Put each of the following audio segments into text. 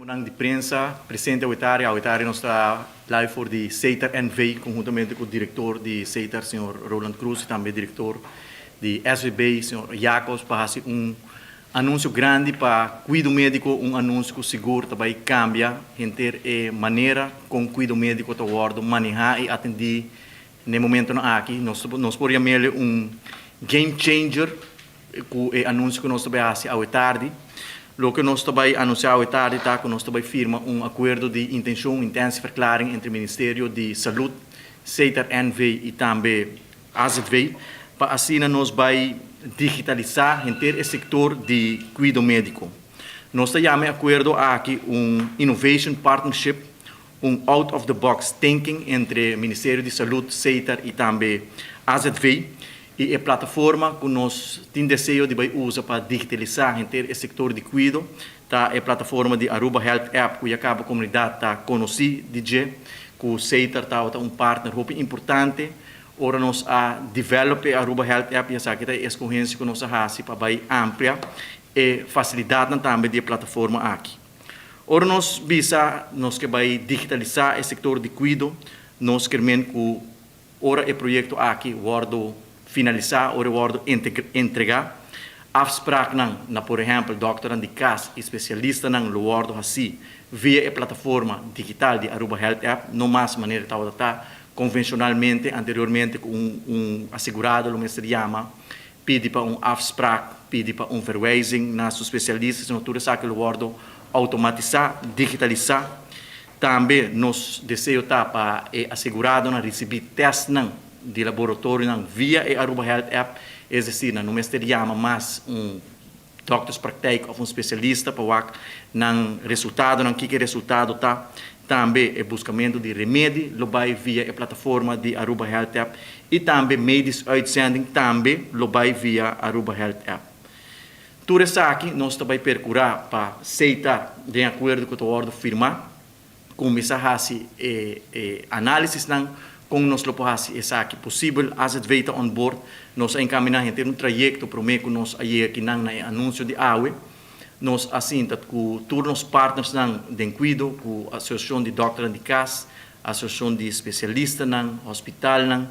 Reunião de prensa, presidente auditário nós está lá por de Seitar NV, conjuntamente com o diretor de Seitar, senhor Roland Cruz, e também diretor de SVB, senhor Jacobs, para fazer anúncio grande para cuidado médico, anúncio seguro, também cambia, entre a maneira com cuidado médico está word manejar e atender no momento aqui. Nós podemos game changer, com o anúncio que nós estamos fazendo à tarde. Lo que nós também anunciamos à tarde está que nós também firma acordo de intenção, intensa verklaring entre o Ministério de Saúde, Seitar NV e também AZV, para assim nós vai digitalizar inteiro o setor de cuidado médico. Nós chamamos acordo aqui innovation partnership, out of the box thinking entre o Ministério de Saúde, Seitar e também AZV. E a plataforma que nós temos desejo de usar para digitalizar o setor de cuidado, tá a plataforma de Aruba Health App, que acaba a comunidade está conhecida, que o Seitar está partner importante. Ora nós a develop a Aruba Health App, e que a escorrência que nós fazemos para bem amplia e facilitar também a plataforma aqui. Ora nós que vai digitalizar o setor de cuidado, nós queremos que ora o projeto aqui guardo finalizar ou reward entregar afspraak na por exemplo dokter de cas especialista nang reward assim via a plataforma digital de Aruba Health App não mais maneira tá convencionalmente anteriormente assegurado o mestre chama pede para afspraak pede para verwijzing na seu especialista não tudo sabe reward automatizar digitalizar também nos desejo para assegurado na receber teste de laboratório via a Aruba Health App, é decir, não me chama mais doctor praktijk ou especialista para o resultado, que resultado está, também o buscamento de remédio, lo vai via a plataforma de Aruba Health App e também médicos uitzending, também lo vai via Aruba Health App. Tudo isso aqui nós também percurar para aceitar de acordo com o ordem firmar, começar a fazer análise com nós lo podemos aqui possível, as het weten on board, nós encaminhamos em trajecto para que nós aí aqui na anúncio de AUE, nós assim com todos os partners de cuidado, com a associação de doctores de casa, a associação de especialistas hospital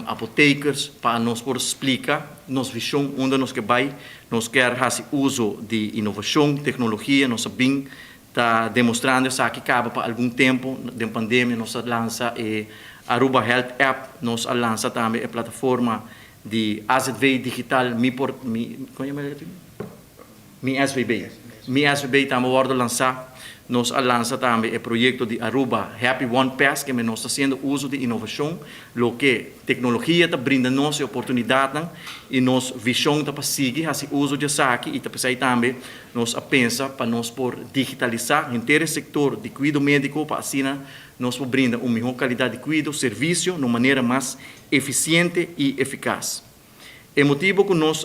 apotekers, para nós por explicar nossa visão onde nós que vai, nós quer fazer uso de inovação, tecnologia, nós bem está demonstrando isso aqui acaba para algum tempo da pandemia nós lança Aruba Health App, nós lança também a plataforma de AZV Digital, Mi SVB também vai lançar, nós lança também o projeto de Aruba Happy One Pass, que nós está fazendo uso de inovação, lo que tecnologia está brindando nos oportunidade e nos visão para seguir esse uso de aqui e também nós pensa para nós por digitalizar inteiro setor de cuidado médico para assim nós brindar uma melhor qualidade de cuidado, serviço, de uma maneira mais eficiente e eficaz. É motivo que nós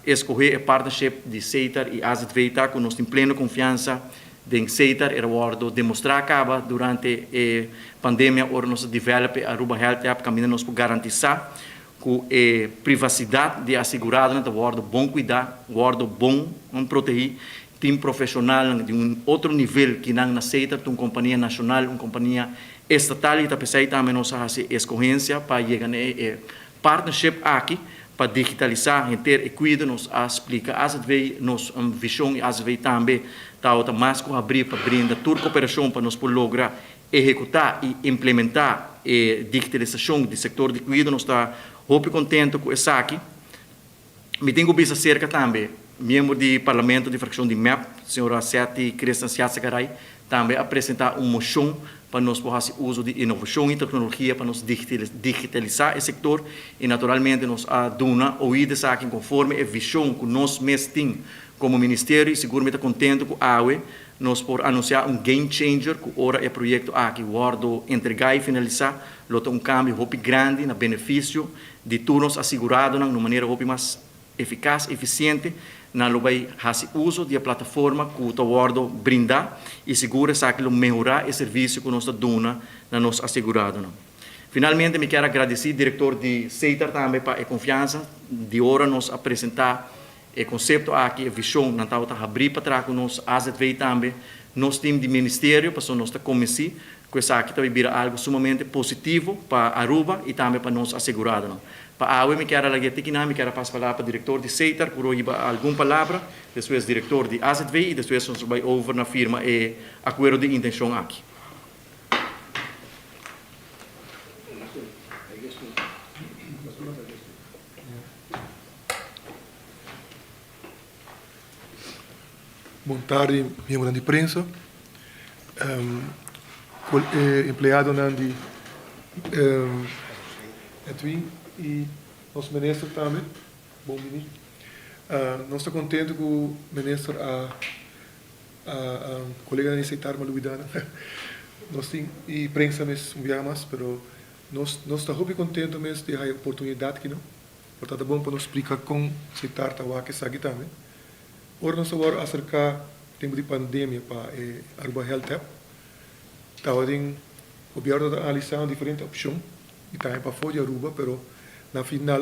escolher a partnership de Seitar e AZV, que nós temos plena confiança em Seitar, e demonstrar acaba durante a pandemia, ora nós desenvolver a Aruba Health App, caminhando nós para garantizar que a privacidade de assegurado, guarda bom cuidar, guarda bom proteger, time profissional de outro nível que não aceita uma companhia nacional, uma companhia estatal e também nós fazemos escolhência para chegar a partnership aqui para digitalizar inteiro e cuidar nos explica as vezes nos visão e as vezes também está mais com abrir para brindar toda cooperação para nós por lograr executar e implementar a digitalização do setor de cuidado nós está muito contente com isso aqui. Me tenho visto cerca também membro do Parlamento de fração de MEP, senhora Seti Cristian Siatsegaray, também apresentar uma moção para nós fazer uso de inovação e tecnologia para nós digitalizar o setor e naturalmente nós dona ouvidas aqui conforme a visão que nós mesmos temos como Ministério e seguramente contente com a AUE, nós por anunciar game changer que ora é projeto aqui guardo entregar e finalizar, lota cambio muito grande no benefício de todos assegurados de uma maneira muito mais eficaz, eficiente, na vai fazer uso da plataforma que o guardo brindar e segura que melhorar o serviço que nós damos na nossa assegurado. Finalmente, me quero agradecer ao diretor de Seitar também para a confiança de hora nos apresentar o conceito aqui, a visão, na tal abrir para trás com nós, AZV também, nosso time de ministério, para nossa comissão, que isso aqui também vira algo sumamente positivo para Aruba e também para nós assegurados. Para a me quero lá que me quero passar para o diretor de CETAR, que iba alguma palavra, depois diretor de AZV e depois nós vamos over na firma e acordo de intenção aqui. Boa tarde, membro da imprensa, empregado de Edwin e nosso ministro também. Bom ministro. Nós estamos contentes com o ministro, a colega de aceitar Maluidana. Nós temos e imprensa mesmo mas nós estamos muito contentes mesmo de ter a oportunidade que não. Portanto, é bom para nos explicar como aceitar o que está aqui também. Ora, nós estamos acerca tempo de pandemia para Aruba Health App. Estava em o governo está analisando diferentes opções e também para fora de Aruba, mas na final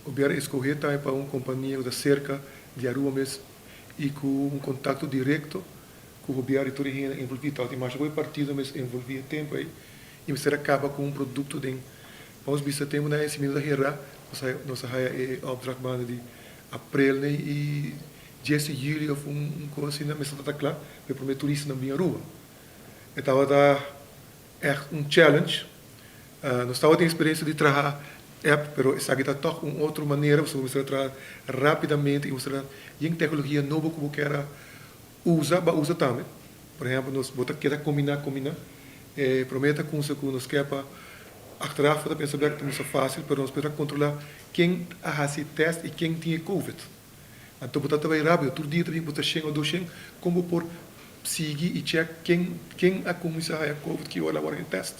o governo escolheu também para uma companhia da cerca de Aruba mesmo e com um contato direto com o governo e tudo envolvido. Então, mas o partido mesmo envolvido tempo aí e você acaba com um produto de vamos ver se temos na esse da Hera, nós é opdracht de abril e 10 de julho foi coisa assim na mesa da claro, para prometer turista na minha rua. Então é challenge. Nós estava tendo experiência de trabalhar app, mas essa aqui está toch uma outra maneira, você trabalhar rapidamente e você tem tecnologia nova que você quer usa também. Por exemplo, nós quer combinar, prometa com isso que nós quer para achteraf para pensar que não é fácil, mas nós podemos controlar quem a esse teste e quem tinha Covid. Então, portanto, vai rápido. Todo dia também botar 100 ou 200, como por seguir e check quem a começar a Covid que olha agora em teste.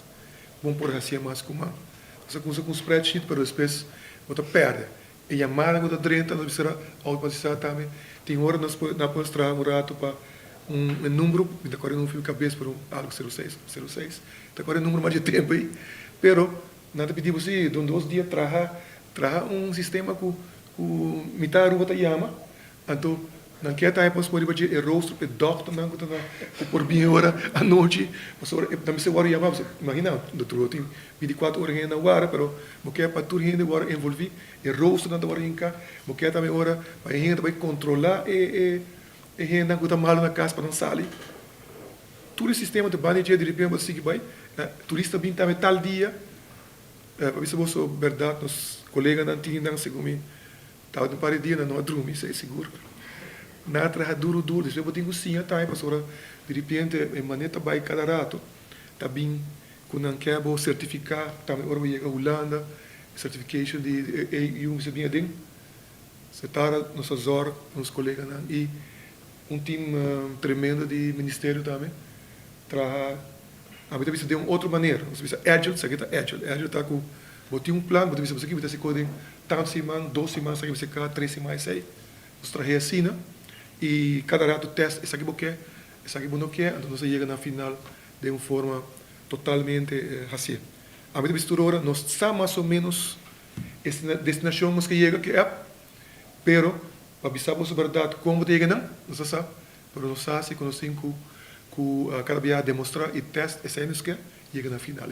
Vamos por assim mais comum. Você começa com um spreadsheet, mas depois você perde. E a mala da drenta, nós precisamos automatizar também. Tem hora nós podemos trazer um rato para um número, agora não fico cabeça para algo 06. Agora é um número mais de tempo aí. Pero, nada pedimos assim, 2 dias trazer um sistema com metade da chama. Então, não quer estar para poder fazer o rosto para doctor não por bem hora à noite. Também se hora chamar, imagina, doutor, tem 24 horas na hora, pero não quer para tudo ainda hora envolver o rosto na hora em cá, não quer também hora para gente vai controlar e gente não está mal na casa para não sair. Todo o sistema de bandeja de repente você que vai, turista bem também tal dia, para ver se você verdade, nos colegas não tinham segundo estava no par de dia não dormir, isso é seguro. Nada trabalha duro, depois eu tenho sim a time, para de repente em maneta vai cada rato, tá bem com não quer certificar, também agora vai chegar a Holanda, certification de EU se bem dentro, se tá nossas horas, nos colegas e um time tremendo de ministério também, trabalha a gente precisa de uma outra maneira, você precisa agile, isso aqui está agile está com botei um plano, você precisa aqui, você code tantas semanas, 2 semanas, você cada 3 semanas, 6. Nós trazer assim, né? E cada rato teste, esse aqui você não quer, então você chega na final de uma forma totalmente assim. A gente mistura agora, nós sabemos mais ou menos essa destinação que chega que é, pero para saber a verdade como chega não sabe, mas nós sabemos que nós temos que cada dia demonstrar e teste, esse aí nós quer, chega na final.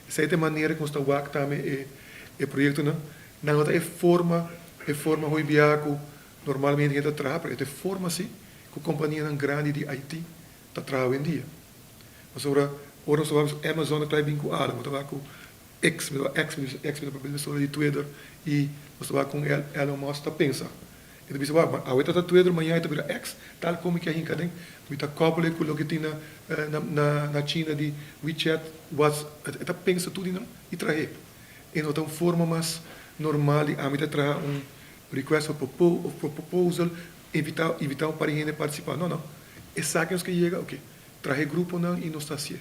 Essa é a maneira que nós estamos aqui também o projeto, não é forma hoje biaco normalmente a gente trabalha, porque é forma assim que a companhia grande de Haiti está trabalhando em dia. Mas agora nós vamos Amazon está bem com algo, nós estamos com X de Twitter e nós estamos com Elon Musk está pensando. Então você vai, a outra está Twitter, amanhã está vira X, tal como que a gente tem, está coupled com o que tem na China de WeChat, está pensa tudo e traz. E não tem uma forma mais normal, a gente traz request for proposal, evitar um parente participar. Não. É sabe que chega, ok. Trazer grupo não e não está assim.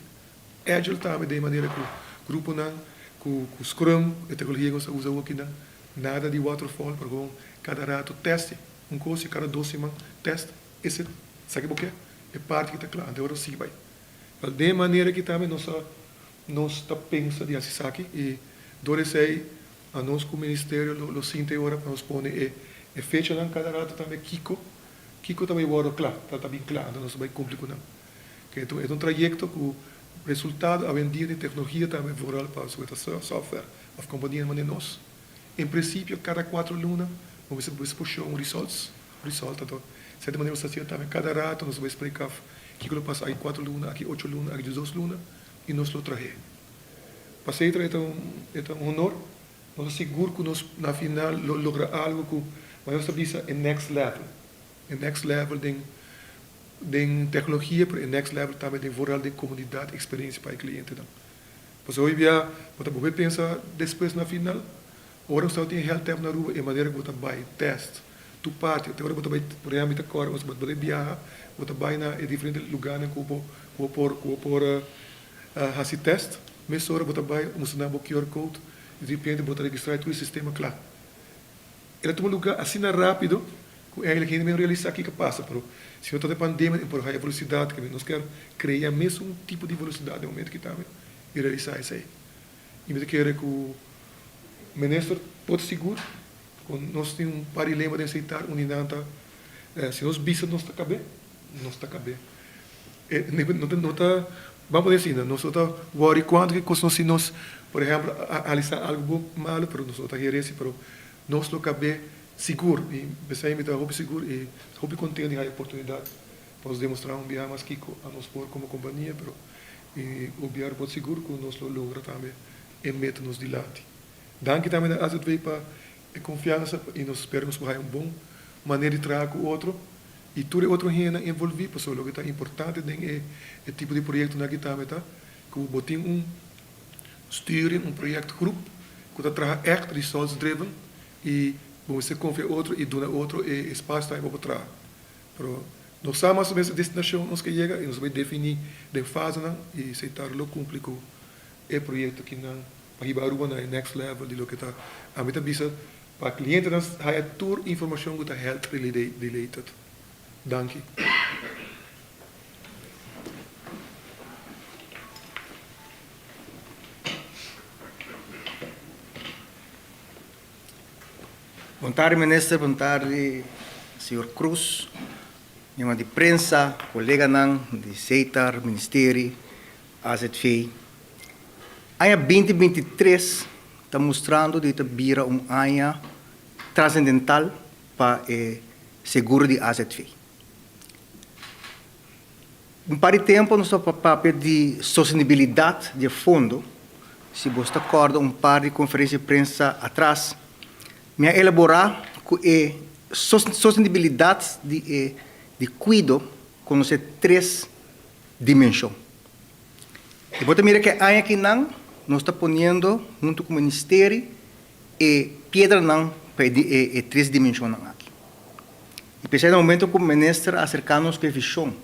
Agile também de maneira que o grupo não, com Scrum, a tecnologia que você usa aqui não, nada de waterfall, porque cada rato teste, coisa, cada 2 semanas teste. Esse, sabe o que é? É parte que está claro, agora sim vai. De maneira que também nós está pensando de assim aqui e aí a nós como ministério lo sinto agora para nós pôr fecha lá cada rato também Kiko também agora claro, está bem claro, nós vai cumprir com não. porque é um trajeto que o resultado a vender de tecnologia também vooral para o software of companhia de nós. Em princípio, cada 4 lunas, vamos exposição resultado. De certa maneira, você também cada rato nós vamos explicar o que passa aqui 4 lunas, aqui 8 lunas, aqui 12 lunas, e nós lo trazer. Para ser é um honor, nós seguro que nós, na final, logra algo que nós estamos em next level. Em next level de tecnologia, mas em next level também de vooral de comunidade, experiência para o cliente. Pois hoje, você pensa, depois na final, agora você tem health tempo na rua, e maneira que você vai teste. Tu parte, agora você vai, por exemplo, agora você vai viajar, você vai na diferentes lugares que você pode fazer teste, mas agora você vai mostrar o QR Code, e de repente você registrar todo o sistema claro. Ele é um lugar assim rápido, que eigenlijk não realiza aqui que passa, mas se não está de pandemia, por a velocidade, que nós queremos criar mesmo um tipo de velocidade no momento que estamos e realizar isso aí. E me quero que o ministro pode seguro, nós temos um parilema de aceitar unidade, se nós bisamos, nós está cabendo, nós está cabendo. Não está, vamos dizer assim, nós está worry quando que nós, por exemplo, realizar algo malo, mas nós está gerência, mas nós não cabe seguro, e pensei me dar seguro, e roubo contente a oportunidade para demonstrar biar mais que a nós por como companhia, mas e o biar pode seguro que nós lo logra também e mete-nos de lado. Danke também a AZV para a confiança e nós esperamos que vai bom maneira de trabalhar com o outro e tudo outro gente envolvido, porque o que é importante é o tipo de projeto que também tá, que o tem sturing, projeto grupo, que está trabalhando echt results driven e você confia outro e dona outro e espaço para trabalhar. Pero nós sabemos essa destinação nós que chega e nós vamos definir de fase e aceitar o cumprir com o projeto que não para ir na next level de lo que está a mim também para cliente nós há tour informação que está health related. Danke. Boa tarde, ministro. Boa tarde, senhor Cruz. Minha de prensa, colega de CETAR, Ministério, AZV. Ano 2023 está mostrando que vira ano transcendental para o seguro de AZV. Para o tempo, nós estamos para papel de sustentabilidade de fundo. Se você acorda par de conferência de prensa atrás, me elaborar a sustentabilidade de cuidado com as 3 dimensões. E você mira que aí aqui nós estamos ponendo junto com o Ministério e pedra para 3 dimensões aqui. E pensei no momento que o Ministro acercar-nos com a visão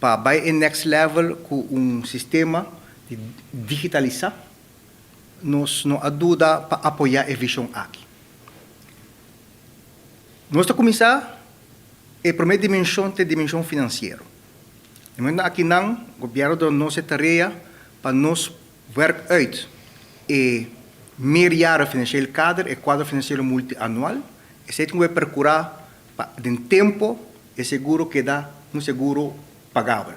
para vai em next level com sistema de digitalizar, nos ajuda para apoiar a visão aqui. Nós estamos começando a primeira dimensão é a dimensão financeira. Aqui o governo da nossa tarefa para nós werk uit e meerjaren financieel kader e quadro financeiro multianual. E se vai procurar de tempo e seguro que dá seguro pagável.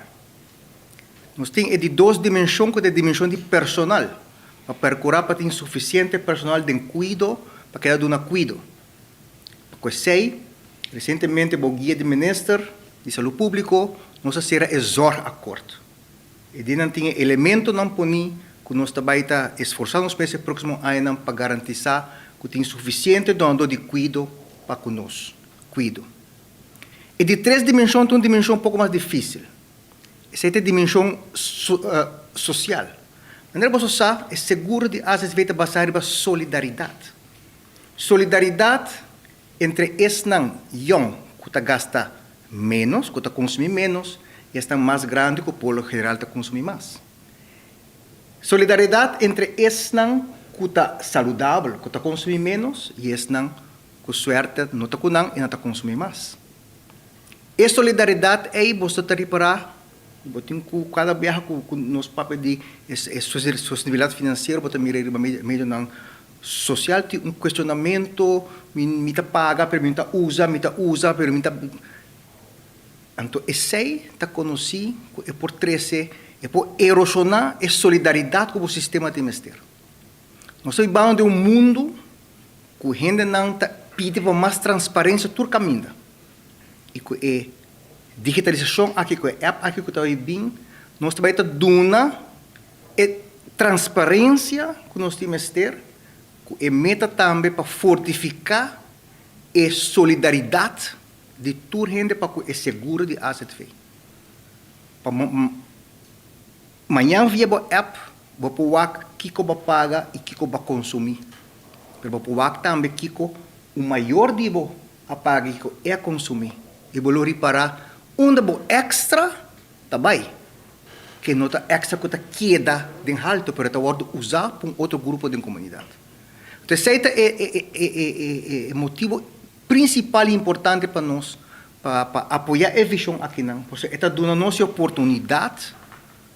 Nós temos de 2 dimensões, que é a dimensão de personal, para procurar para ter suficiente personal de cuidado para que dê cuidado. Porque sei, recentemente o guia do Ministério de Saúde Pública nós será o zorgacordo. E não tem elemento não poni que nós também está esforçando para esse próximo ano para garantir que tem suficiente dono de cuidado para conosco. Cuido. E de 3 dimensões, tem uma dimensão um pouco mais difícil. Essa é a dimensão social. Maneira você sabe, é seguro de às vezes vai basar em solidariedade. Solidariedade entre esse young que gasta menos, que consome menos, e esse mais grande que o povo geral consome mais. Solidariedade entre esse que está saudável, que consome menos, e esse que suerte não está com e não está consome mais. E solidariedade é você está reparar, cada viagem com nos papel de sustentabilidade financeira, você mirar meio não social, tem um questionamento, me paga, pero me usa, pero me Então, esse está conhecido é por 13, é por erosionar a solidariedade com o sistema de mistério. Nós estamos falando de um mundo que a gente não pede mais transparência todo caminho. E com a digitalização aqui, com a app aqui que está bem, nós também estamos dando a transparência que nós temos que ter, que a meta também para fortificar a solidariedade de toda gente para que é seguro de AZV. Amanhã via a app, vou pôr que vai pagar e que vai consumir. Mas vou pôr também que o maior divo a pagar e que é consumir. E vou reparar onde vou extra também, que não está extra que está queda de alto para estar usado por outro grupo de comunidade. Então, esse é o motivo principal e importante para nós, para apoiar a visão aqui, não? Porque está dando nossa oportunidade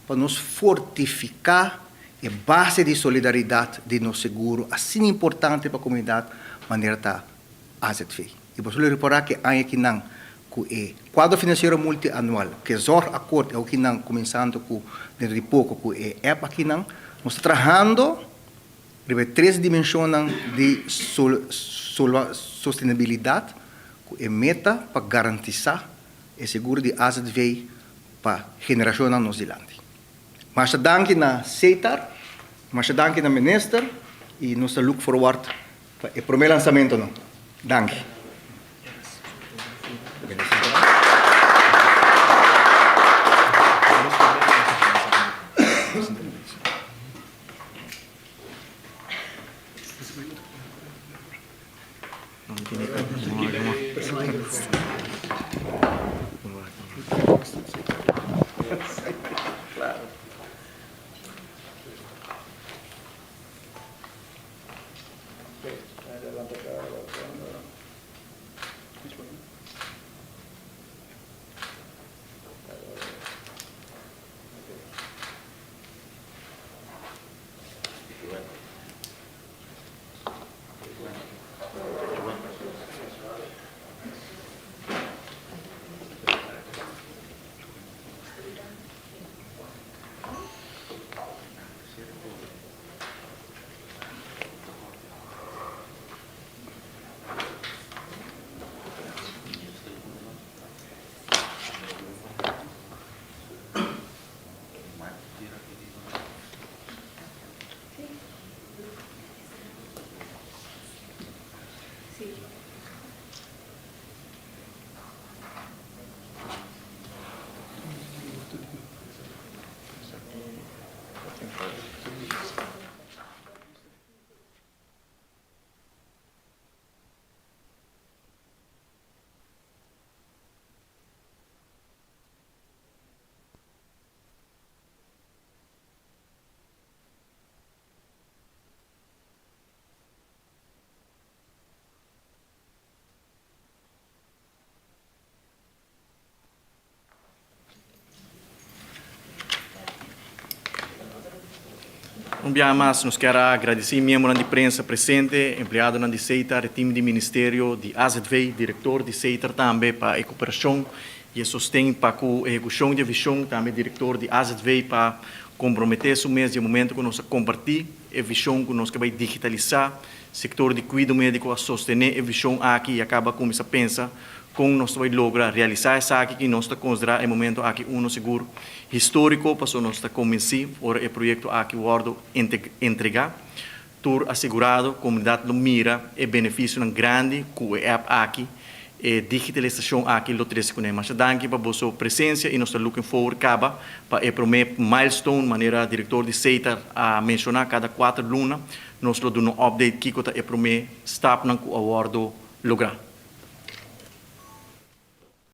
para nos fortificar a base de solidariedade de nosso seguro, assim importante para a comunidade, maneira da AZV. E você reparar que há aqui não, que o quadro financeiro multianual, que é o acordo aqui não, começando com dentro de pouco, que é aqui não, nós estamos trabalhando em 3 dimensões de sustentabilidade, que é meta para garantir o seguro de AZV para a geração na Nova Zelândia. Mas danke na CETAR, mas danke na minister e nós look forward para o primeiro lançamento. Não. Danke. Um dia mais, nós queremos agradecer membro da imprensa presente, empregado da CETAR, time de Ministério de AZV, diretor de CETAR também para a cooperação e sustém para a execução de visão, também diretor de AZV para comprometer-se mesmo no momento que nós compartilhamos a visão que nós vai digitalizar o setor de cuidado médico a sostener a visão aqui e acaba com essa pensa com nós vai lograr realizar essa aqui que nós está considerar em momento aqui seguro histórico para nós está convencido por o projeto aqui o entregar tur assegurado comunidade do mira e benefício grande com a app aqui e digitalização aqui lo 13 com mas danke para vossa presença e nós está looking forward para o primeiro milestone maneira diretor de CETAR a mencionar cada 4 lunas nós lo damos update que é o primeiro step que o acordo lograr.